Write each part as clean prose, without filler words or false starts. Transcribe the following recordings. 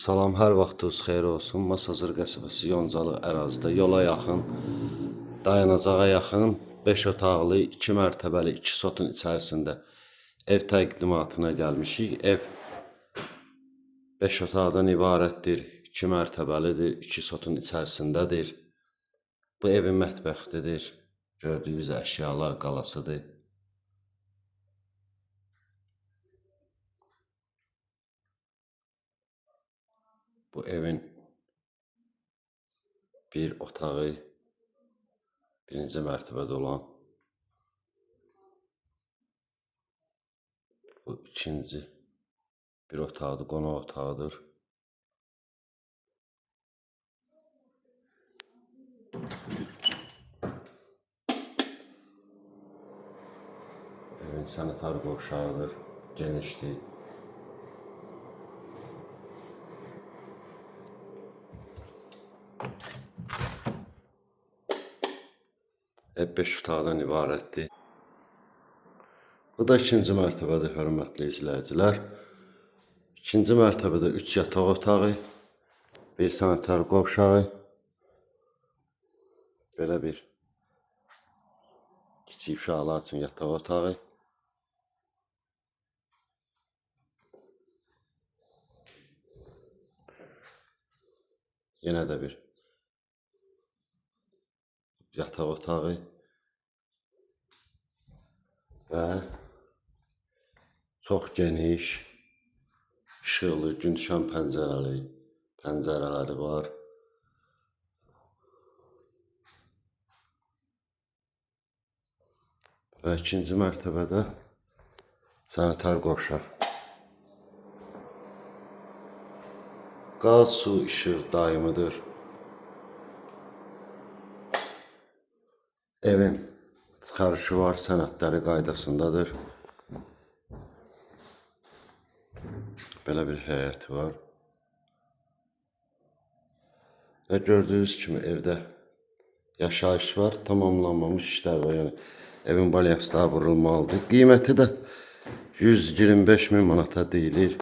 Salam, hər vaxtınız xeyir olsun. Masazır qəsəbəsi Yoncalı ərazidə yola yaxın, dayanacağa yaxın 5 otaqlı, 2 mərtəbəli, 2 sotun içərisində ev təqdimatına gəlmişik. Ev 5 otaqdan ibarətdir, 2 mərtəbəlidir, 2 sotun içərisindədir. Bu evin mətbəxidir. Gördüyünüz əşyalar qalasıdır. Bu evin bir otağı, birinci mərtəbədə olan, bu ikinci bir otaqdır, qonaq otağıdır. Evin sanitar qovşağıdır, genişdir. Ev 5 otaqdan ibarətdir. Bu da ikinci mərtəbədə, hörmətli izləyicilər. İkinci mərtəbədə 3 yataq otağı, bir sanitar qovşağı, belə bir kiçik uşaqlar üçün yataq otağı. Yenə də bir yataq otağı və çox geniş, işıqlı, gün düşən pəncərələri var. Və ikinci mərtəbədə sanitar qovşaq. Qaz, su, işıq daimidir. Evin çıxarışı var, sənədləri qaydasındadır. Belə bir həyəti var. Və gördüyünüz kimi evdə yaşayış var, tamamlanmamış işlər var. Yəni evin balyasları vurulmalıdır. Qiyməti də 125 min manata deyilir.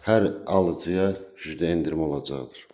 Hər alıcıya güclü endirim olacaqdır.